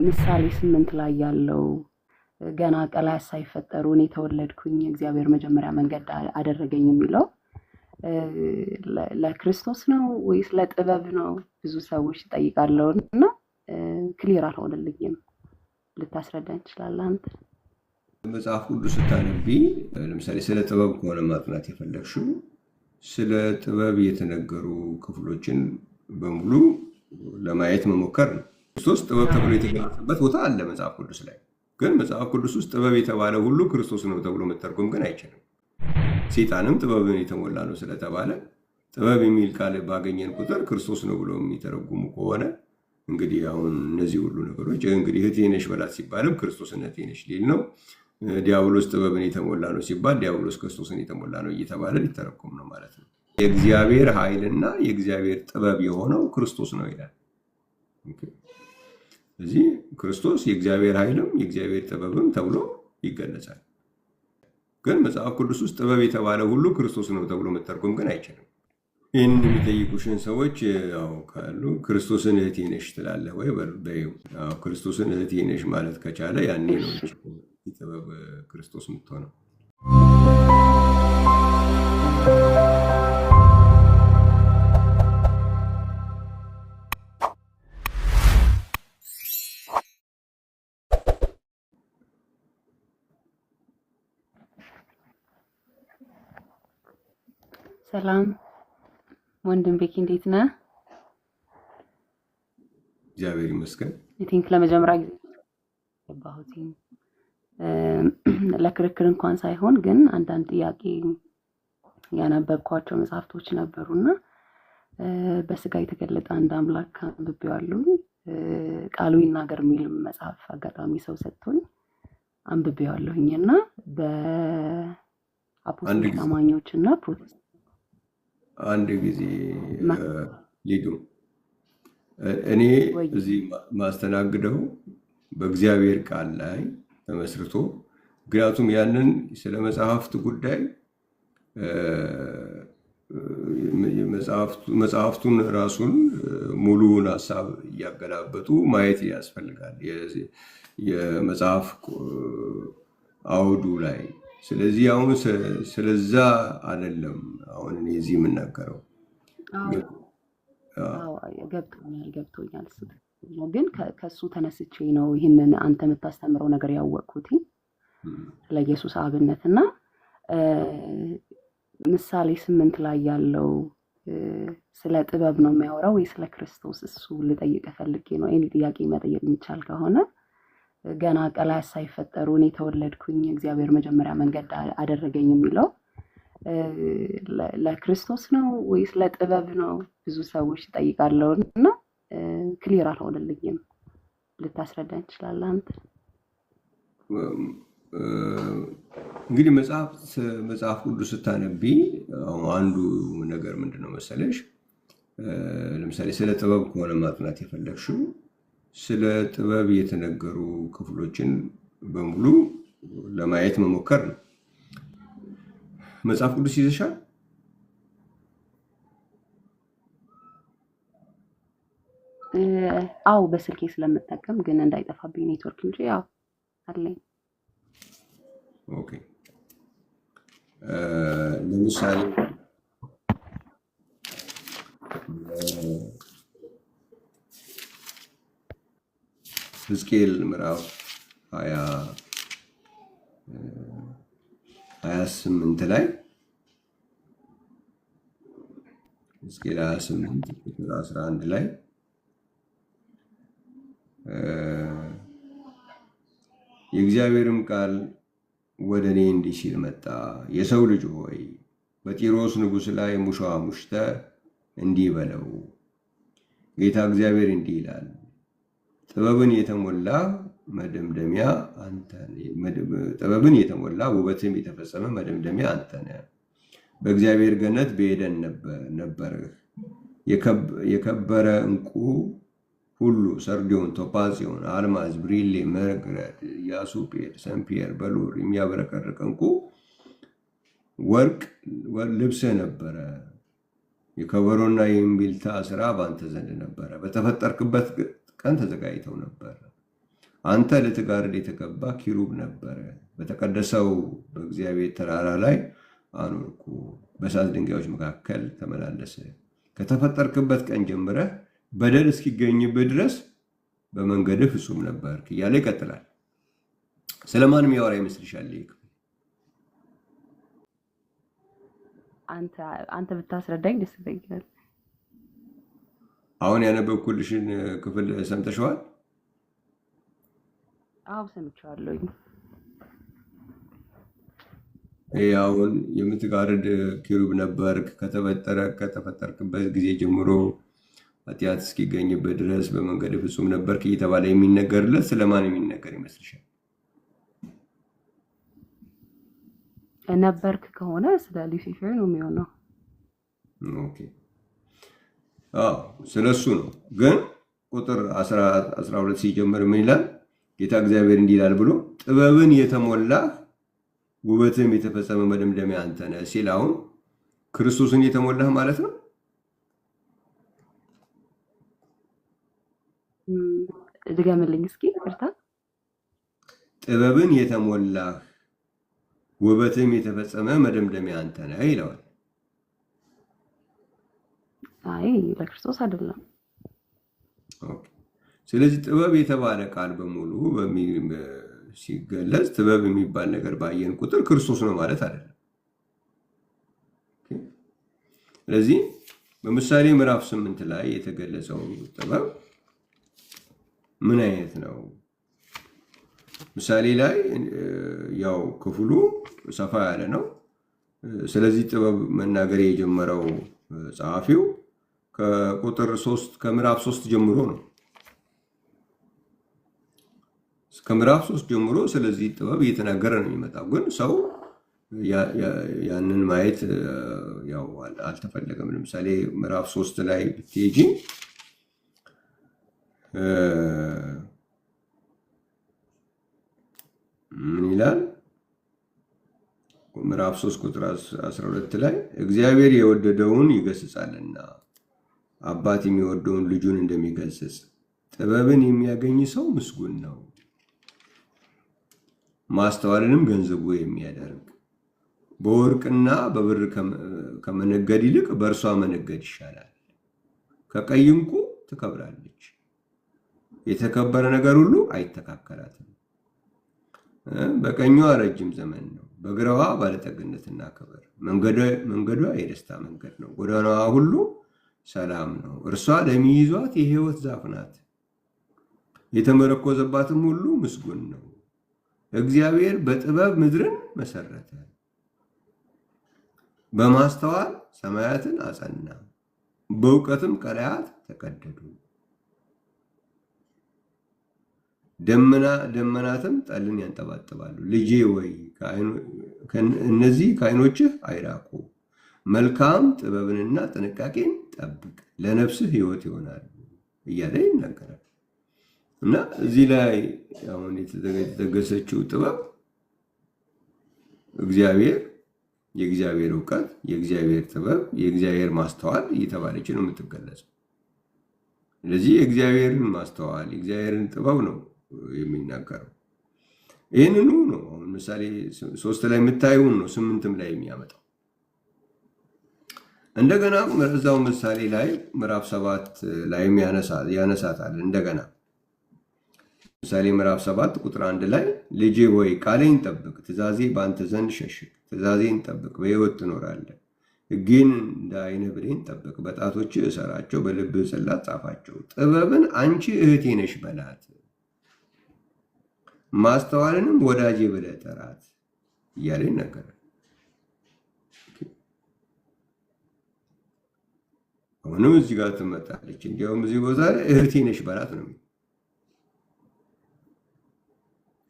ምሳሌ 8 ላይ ያለው ገና ቀላያት ሳይፈጠሩ እኔ ተወለድኩኝ እግዚአብሔር መጀመሪያ መንገድ አደረገኝ የሚለው ለክርስቶስ ነው ወይስ ለጥበብ ነው? ብዙ ሰዎች ይጠይቃሉ እና ክሊር አልሆነልኝም። ልታስረዳኝ ትችላለህ አንተ? መጽሐፍ ቅዱስ ስታነቢ ለምሳሌ ስለ ጥበብ ከሆነ ማጥናት የፈለግሽው ስለ ጥበብ የተነገሩ ክፍሎችን በሙሉ ለማየት መሞከር ነው። ክርስቶስ ጥበብ ተብሎ የተገለጸበት ቦታ አለ መጽሐፍ ቅዱስ ላይ። ግን መጽሐፍ ቅዱስ ውስጥ ጥበብ የተባለ ሁሉ ክርስቶስ ነው ተብሎ መተርጎም ግን አይችልም። ሰይጣንም ጥበብን የተሞላ ነው ስለተባለ ጥበብ የሚል ቃል ባገኘን ቁጥር ክርስቶስ ነው ብሎ የሚተረጉሙ ከሆነ እንግዲህ አሁን እነዚህ ሁሉ ነገሮች እንግዲህ እህቴ ነሽ በላት ሲባልም ክርስቶስን እህቴ ነሽ ሊል ነው። ዲያብሎስ ጥበብን የተሞላ ነው ሲባል ዲያብሎስ ክርስቶስን የተሞላ ነው እየተባለ ሊተረጎም ነው ማለት ነው። የእግዚአብሔር ኃይልና የእግዚአብሔር ጥበብ የሆነው ክርስቶስ ነው ይላል። ስለዚህ ክርስቶስ የእግዚአብሔር ኃይልም የእግዚአብሔር ጥበብም ተብሎ ይገለጻል። ግን መጽሐፍ ቅዱስ ውስጥ ጥበብ የተባለ ሁሉ ክርስቶስ ነው ተብሎ መተርጎም ግን አይችልም። ይህን የሚጠይቁሽን ሰዎች ያው ካሉ ክርስቶስን እህቴ ነሽ ትላለህ ወይ በይው። ክርስቶስን እህቴ ነሽ ማለት ከቻለ ያኔ ነው ጥበብ ክርስቶስ የምትሆነው። ሰላም ወንድም ቤኪ እንዴት ነህ? እግዚአብሔር ይመስገን። ቲንክ ለመጀመሪያ ጊዜ ገባሁት ለክርክር እንኳን ሳይሆን ግን አንዳንድ ጥያቄ ያነበብኳቸው መጽሐፍቶች ነበሩና በስጋ የተገለጠ አንድ አምላክ አንብቤዋለሁ። ቃሉ ይናገር የሚል መጽሐፍ አጋጣሚ ሰው ሰጥቶኝ አንብቤዋለሁኝና በአፖስቶሊክ አማኞችና ፕሮቴስታንት አንድ ጊዜ ሊዱ እኔ እዚህ ማስተናግደው በእግዚአብሔር ቃል ላይ ተመስርቶ ምክንያቱም ያንን ስለ መጽሐፍት ጉዳይ መጽሐፍቱን ራሱን ሙሉውን ሀሳብ እያገላበጡ ማየት ያስፈልጋል የመጽሐፍ አውዱ ላይ። ስለዚህ አሁን ስለዛ አይደለም አሁን እኔ እዚህ የምናገረው። ገብቶኛል ግን ከሱ ተነስቼ ነው ይህንን አንተ የምታስተምረው ነገር ያወቅኩት ስለ ኢየሱስ አብነት እና ምሳሌ 8 ላይ ያለው ስለ ጥበብ ነው የሚያወራው ወይ ስለ ክርስቶስ? እሱ ልጠይቅ ፈልጌ ነው። ይሄን ጥያቄ መጠየቅ የሚቻል ከሆነ ገና ቀላያት ሳይፈጠሩ እኔ ተወለድኩኝ እግዚአብሔር መጀመሪያ መንገድ አደረገኝ የሚለው ለክርስቶስ ነው ወይስ ለጥበብ ነው? ብዙ ሰዎች ይጠይቃሉ እና ክሊር አልሆነልኝም። ልታስረዳኝ ትችላለህ አንተ? እንግዲህ መጽሐፍ ቅዱስ ስታነቢ አንዱ ነገር ምንድነው መሰለሽ፣ ለምሳሌ ስለ ጥበብ ከሆነ ማጥናት የፈለግሽው ስለ ጥበብ የተነገሩ ክፍሎችን በሙሉ ለማየት መሞከር ነው። መጽሐፍ ቅዱስ ይዘሻል? አው በስልኬ ስለምጠቀም ግን እንዳይጠፋብኝ ኔትወርክ እንጂ ያው አለኝ። ኦኬ ለምሳሌ ሕዝቅኤል ምዕራፍ 28 ላይ ሕዝቅኤል 28 ቁጥር 11 ላይ የእግዚአብሔርም ቃል ወደ እኔ እንዲህ ሲል መጣ። የሰው ልጅ ሆይ በጢሮስ ንጉሥ ላይ ሙሾ ሙሽተህ እንዲህ በለው፣ ጌታ እግዚአብሔር እንዲህ ይላል፣ ጥበብን የተሞላ ውበትም የተፈጸመ መደምደሚያ አንተ ነህ። በእግዚአብሔር ገነት በኤደን ነበርህ። የከበረ ዕንቁ ሁሉ ሰርዲዮን፣ ቶጳዝዮን፣ አልማዝ፣ ብሪሌ፣ መርግሬድ፣ ያሱጴድ፣ ሰንፒየር፣ በሉር የሚያብረቀርቅ ዕንቁ ወርቅ ልብስህ ነበረ። የከበሮና የእምቢልታ ስራ በአንተ ዘንድ ነበረ። በተፈጠርክበት ቀን ተዘጋጅተው ነበር። አንተ ልትጋርድ የተገባ ኪሩብ ነበረ። በተቀደሰው በእግዚአብሔር ተራራ ላይ አኖርኩ። በእሳት ድንጋዮች መካከል ተመላለሰ። ከተፈጠርክበት ቀን ጀምረህ በደል እስኪገኝብህ ድረስ በመንገድህ ፍጹም ነበርክ እያለ ይቀጥላል። ስለማን የሚያወራ ይመስልሻል? አንተ ብታስረዳኝ ደስ ይለኛል። አሁን ያነበብኩልሽን ክፍል ሰምተሽዋል? አዎ ሰምቼዋለሁ። አሁን የምትጋርድ ኪሩብ ነበርክ፣ ከተፈጠርክበት ጊዜ ጀምሮ ኃጢአት እስኪገኝበት ድረስ በመንገድ ፍጹም ነበርክ እየተባለ የሚነገርለት ስለማን የሚነገር ይመስልሻል? ነበርክ ከሆነ ስለ ሉሲፈር ነው የሚሆነው። ኦኬ፣ አዎ ስለሱ ነው። ግን ቁጥር 12 ሲጀምር ምን ይላል? ጌታ እግዚአብሔር እንዲህ ይላል ብሎ ጥበብን የተሞላህ ውበትም የተፈጸመ መደምደሚያ አንተ ነህ ሲል አሁን ክርስቶስን የተሞላህ ማለት ነው። ድገምልኝ እስኪ ይቅርታ። ጥበብን የተሞላህ ውበትም የተፈጸመ መደምደሚያ አንተ ነህ ይለዋል። አይ ለክርስቶስ አይደለም። ኦኬ። ስለዚህ ጥበብ የተባለ ቃል በሙሉ ሲገለጽ ጥበብ የሚባል ነገር ባየን ቁጥር ክርስቶስ ነው ማለት አይደለም። ስለዚህ በምሳሌ ምዕራፍ 8 ላይ የተገለጸው ጥበብ ምን አይነት ነው? ምሳሌ ላይ ያው ክፍሉ ሰፋ ያለ ነው። ስለዚህ ጥበብ መናገር የጀመረው ጸሐፊው ከምዕራፍ 3 ጀምሮ ነው። ከምዕራፍ 3 ጀምሮ ስለዚህ ጥበብ እየተናገረ ነው የሚመጣው። ግን ሰው ያንን ማየት ያው አልተፈለገም። ለምሳሌ ምዕራፍ 3 ላይ ብትሄጂ ምን ይላል? ምዕራፍ 3 ቁጥር 12 ላይ እግዚአብሔር የወደደውን ይገስጻልና አባት የሚወደውን ልጁን እንደሚገስጽ ጥበብን የሚያገኝ ሰው ምስጉን ነው። ማስተዋልንም ገንዘቡ የሚያደርግ በወርቅና በብር ከመነገድ ይልቅ በእርሷ መነገድ ይሻላል። ከቀይ ዕንቁ ትከብራለች፣ የተከበረ ነገር ሁሉ አይተካከላትም። በቀኟ ረጅም ዘመን ነው፣ በግራዋ ባለጠግነትና ክብር። መንገዷ የደስታ መንገድ ነው፣ ጎዳናዋ ሁሉ ሰላም ነው። እርሷ ለሚይዟት የሕይወት ዛፍ ናት፣ የተመረኮዘባትም ሁሉ ምስጉን ነው። እግዚአብሔር በጥበብ ምድርን መሰረተ፣ በማስተዋል ሰማያትን አጸና፣ በእውቀትም ቀላያት ተቀደዱ። ደመናትም ጠልን ያንጠባጥባሉ። ልጄ ወይ እነዚህ ከዓይኖችህ አይራቁ። መልካም ጥበብንና ጥንቃቄን ጠብቅ፣ ለነፍስህ ሕይወት ይሆናሉ እያለ ይናገራል። እና እዚህ ላይ አሁን የተጠቀሰችው ጥበብ የእግዚአብሔር እውቀት፣ የእግዚአብሔር ጥበብ፣ የእግዚአብሔር ማስተዋል እየተባለች ነው የምትገለጸው። ስለዚህ የእግዚአብሔርን ማስተዋል፣ የእግዚአብሔርን ጥበብ ነው የሚናገረው። ይህንኑ ነው አሁን ምሳሌ 3 ላይ የምታየውን ነው 8ም ላይ የሚያመጣው። እንደገና እዛው ምሳሌ ላይ ምዕራፍ 7 ላይም ያነሳታል። እንደገና ምሳሌ ምዕራፍ 7 ቁጥር 1 ላይ ልጄ ሆይ ቃሌን ጠብቅ፣ ትእዛዜ በአንተ ዘንድ ሸሽግ። ትእዛዜን ጠብቅ፣ በሕይወት ትኖራለህ። ሕጌን እንደ ዓይነ ብሌን ጠብቅ፣ በጣቶችህ እሰራቸው፣ በልብህ ጽላት ጻፋቸው። ጥበብን አንቺ እህቴ ነሽ በላት፣ ማስተዋልንም ወዳጄ ብለህ ጠራት እያለ ይናገራል። አሁንም እዚህ ጋር ትመጣለች። እንዲያውም እዚህ ቦታ ላይ እህቴ ነሽ በላት ነው።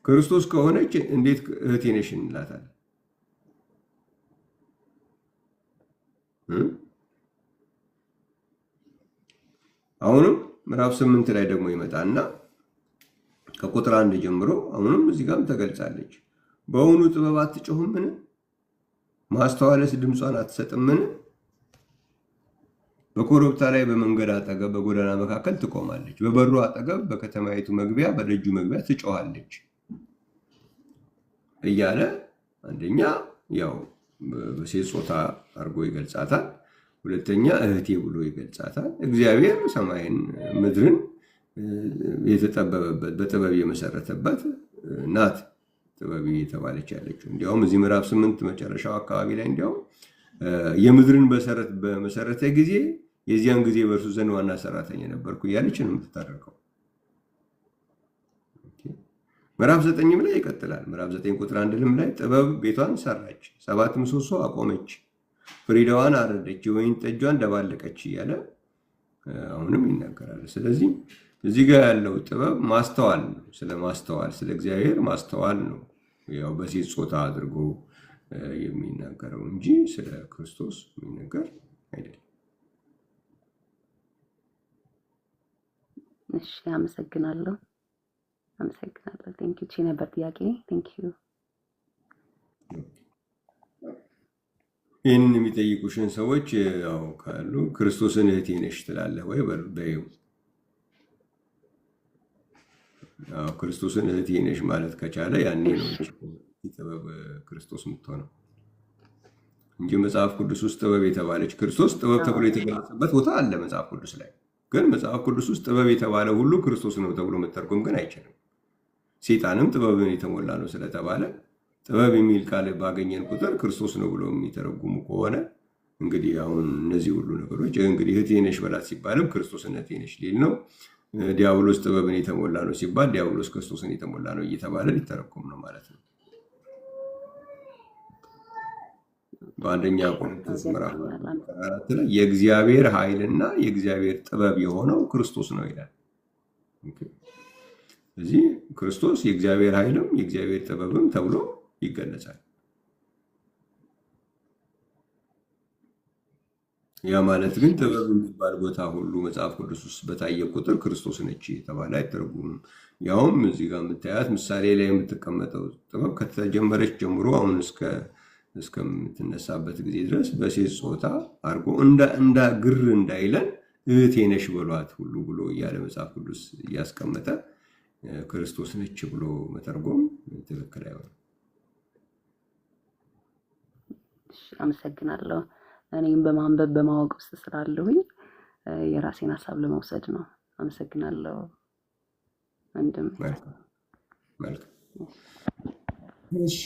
ክርስቶስ ከሆነች እንዴት እህቴ ነሽ እንላታለን? አሁንም ምዕራፍ 8 ላይ ደግሞ ይመጣና ከቁጥር 1 ጀምሮ አሁንም እዚህ ጋርም ተገልጻለች። በእውኑ ጥበብ አትጮህምን? ማስተዋልስ ድምጿን አትሰጥምን? በኮረብታ ላይ በመንገድ አጠገብ በጎዳና መካከል ትቆማለች። በበሩ አጠገብ በከተማይቱ መግቢያ በደጁ መግቢያ ትጮኻለች እያለ አንደኛ ያው በሴት ጾታ አድርጎ ይገልጻታል። ሁለተኛ እህቴ ብሎ ይገልጻታል። እግዚአብሔር ሰማይን ምድርን የተጠበበበት በጥበብ የመሰረተበት ናት ጥበብ የተባለች ያለችው። እንዲያውም እዚህ ምዕራፍ 8 መጨረሻው አካባቢ ላይ እንዲያውም የምድርን በመሰረተ ጊዜ የዚያን ጊዜ በእርሱ ዘንድ ዋና ሰራተኛ ነበርኩ እያለች ነው የምትታረቀው። ምዕራፍ 9 ላይ ይቀጥላል። ምዕራፍ 9 ቁጥር 1 ላይ ጥበብ ቤቷን ሰራች፣ 7 ምሰሶ አቆመች፣ ፍሪዳዋን አረደች፣ የወይን ጠጇን ደባለቀች እያለ አሁንም ይናገራል። ስለዚህ እዚህ ጋር ያለው ጥበብ ማስተዋል ነው። ስለ ማስተዋል ስለ እግዚአብሔር ማስተዋል ነው ያው በሴት ጾታ አድርጎ የሚናገረው እንጂ ስለ ክርስቶስ የሚናገር አይደለም። እሺ፣ አመሰግናለሁ። ቴንክ ዩ። ቺ ነበር ጥያቄ። ቴንክ ዩ። ይህንን የሚጠይቁሽን ሰዎች ያው ካሉ ክርስቶስን እህቴ ነሽ ትላለህ ወይ በይው። ክርስቶስን እህቴ ነሽ ማለት ከቻለ ያኔ ነው ጥበብ ክርስቶስ የምትሆነው እንጂ መጽሐፍ ቅዱስ ውስጥ ጥበብ የተባለች ክርስቶስ ጥበብ ተብሎ የተገለጸበት ቦታ አለ መጽሐፍ ቅዱስ ላይ። ግን መጽሐፍ ቅዱስ ውስጥ ጥበብ የተባለ ሁሉ ክርስቶስ ነው ተብሎ መተርጎም ግን አይችልም። ሰይጣንም ጥበብን የተሞላ ነው ስለተባለ ጥበብ የሚል ቃል ባገኘን ቁጥር ክርስቶስ ነው ብሎ የሚተረጉሙ ከሆነ እንግዲህ አሁን እነዚህ ሁሉ ነገሮች እንግዲህ እህቴ ነሽ በላት ሲባልም ክርስቶስን እህቴ ነሽ ሊል ነው። ዲያብሎስ ጥበብን የተሞላ ነው ሲባል ዲያብሎስ ክርስቶስን የተሞላ ነው እየተባለ ሊተረጎም ነው ማለት ነው። በአንደኛ ቆሮንቶስ ምዕራፍ 4 ላይ የእግዚአብሔር ኃይልና የእግዚአብሔር ጥበብ የሆነው ክርስቶስ ነው ይላል። ስለዚህ ክርስቶስ የእግዚአብሔር ኃይልም የእግዚአብሔር ጥበብም ተብሎ ይገለጻል። ያ ማለት ግን ጥበብ የሚባል ቦታ ሁሉ መጽሐፍ ቅዱስ ውስጥ በታየ ቁጥር ክርስቶስ ነች የተባለ አይተረጉምም። ያውም እዚህ ጋር የምታያት ምሳሌ ላይ የምትቀመጠው ጥበብ ከተጀመረች ጀምሮ አሁን እስከምትነሳበት ጊዜ ድረስ በሴት ጾታ አድርጎ እንዳ ግር እንዳይለን እህቴ ነሽ በሏት ሁሉ ብሎ እያለ መጽሐፍ ቅዱስ እያስቀመጠ ክርስቶስ ነች ብሎ መተርጎም ትክክል አይሆንም። አመሰግናለሁ። እኔም በማንበብ በማወቅ ውስጥ ስላለሁኝ የራሴን ሀሳብ ለመውሰድ ነው። አመሰግናለሁ ወንድም። እሺ፣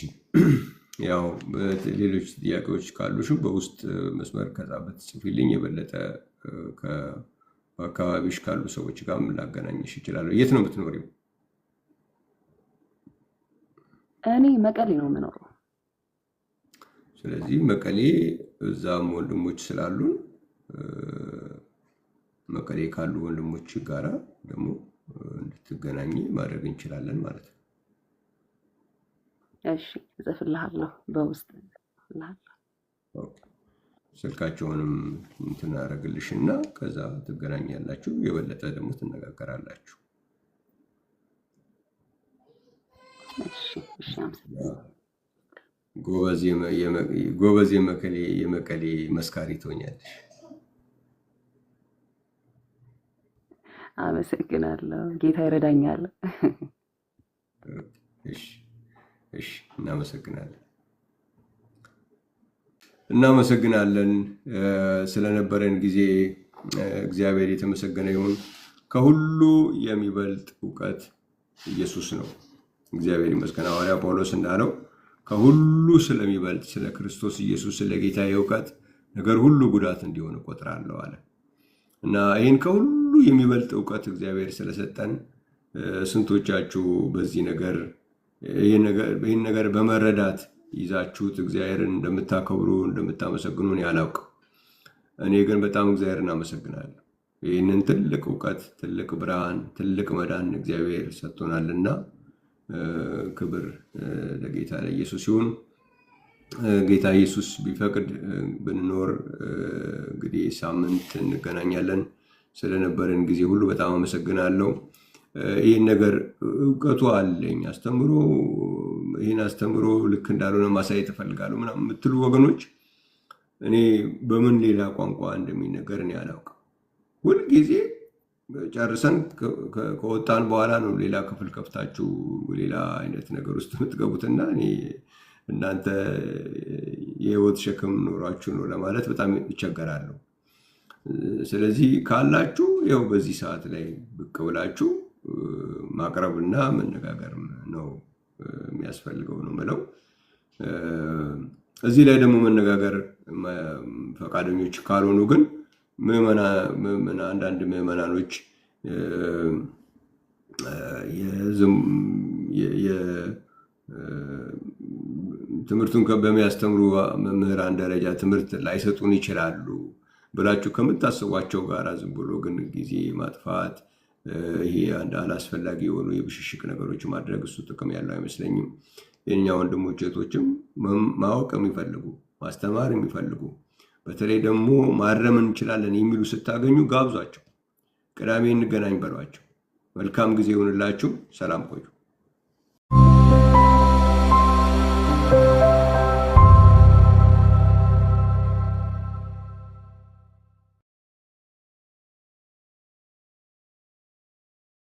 ያው ሌሎች ጥያቄዎች ካሉሽም በውስጥ መስመር ከዛ ብትጽፊልኝ የበለጠ በአካባቢሽ ካሉ ሰዎች ጋር ላገናኝሽ እችላለሁ። የት ነው የምትኖሪው? እኔ መቀሌ ነው የምኖረው። ስለዚህ መቀሌ እዛም ወንድሞች ስላሉን መቀሌ ካሉ ወንድሞች ጋራ ደግሞ እንድትገናኝ ማድረግ እንችላለን ማለት ነው። እሺ፣ እጽፍልሃለሁ በውስጥ እጽፍልሃለሁ። ስልካቸውንም እንትን አደርግልሽና ከዛ ትገናኛላችሁ፣ የበለጠ ደግሞ ትነጋገራላችሁ። እሺ፣ አመሰግናለሁ። ጎበዝ የመቀሌ መስካሪ ትሆኛለሽ። አመሰግናለሁ። ጌታ ይረዳኛል። እሺ፣ እናመሰግናለን ስለነበረን ጊዜ። እግዚአብሔር የተመሰገነ ይሁን። ከሁሉ የሚበልጥ እውቀት ኢየሱስ ነው። እግዚአብሔር ይመስገን። ሐዋርያ ጳውሎስ እንዳለው ከሁሉ ስለሚበልጥ ስለ ክርስቶስ ኢየሱስ ስለ ጌታ እውቀት ነገር ሁሉ ጉዳት እንዲሆን እቆጥራለሁ አለ እና ይህን ከሁሉ የሚበልጥ እውቀት እግዚአብሔር ስለሰጠን ስንቶቻችሁ በዚህ ነገር ይህን ነገር በመረዳት ይዛችሁት እግዚአብሔርን እንደምታከብሩ እንደምታመሰግኑ እኔ አላውቅም። እኔ ግን በጣም እግዚአብሔርን አመሰግናለሁ። ይህንን ትልቅ እውቀት፣ ትልቅ ብርሃን፣ ትልቅ መዳን እግዚአብሔር ሰጥቶናልና ክብር ለጌታ ለኢየሱስ ይሁን። ጌታ ኢየሱስ ቢፈቅድ ብንኖር እንግዲህ ሳምንት እንገናኛለን። ስለነበረን ጊዜ ሁሉ በጣም አመሰግናለሁ። ይህን ነገር እውቀቱ አለኝ ይህን አስተምሮ ልክ እንዳልሆነ ማሳየት እፈልጋለሁ ምናምን የምትሉ ወገኖች እኔ በምን ሌላ ቋንቋ እንደሚነገር እኔ አላውቅም። ሁልጊዜ ጨርሰን ከወጣን በኋላ ነው ሌላ ክፍል ከፍታችሁ ሌላ አይነት ነገር ውስጥ የምትገቡትና እኔ እናንተ የህይወት ሸክም ኖሯችሁ ነው ለማለት በጣም ይቸገራለሁ። ስለዚህ ካላችሁ ያው በዚህ ሰዓት ላይ ብቅ ብላችሁ ማቅረብና መነጋገር ነው የሚያስፈልገው ነው የምለው። እዚህ ላይ ደግሞ መነጋገር ፈቃደኞች ካልሆኑ ግን አንዳንድ ምዕመናኖች ትምህርቱን በሚያስተምሩ መምህራን ደረጃ ትምህርት ላይሰጡን ይችላሉ ብላችሁ ከምታስቧቸው ጋር ዝም ብሎ ግን ጊዜ ማጥፋት፣ ይሄ አንድ አላስፈላጊ የሆኑ የብሽሽቅ ነገሮች ማድረግ እሱ ጥቅም ያለው አይመስለኝም። የኛ ወንድሞች እህቶችም ማወቅ የሚፈልጉ ማስተማር የሚፈልጉ በተለይ ደግሞ ማረም እንችላለን የሚሉ ስታገኙ ጋብዟቸው። ቅዳሜ እንገናኝ በሏቸው። መልካም ጊዜ ይሁንላችሁ። ሰላም ቆዩ።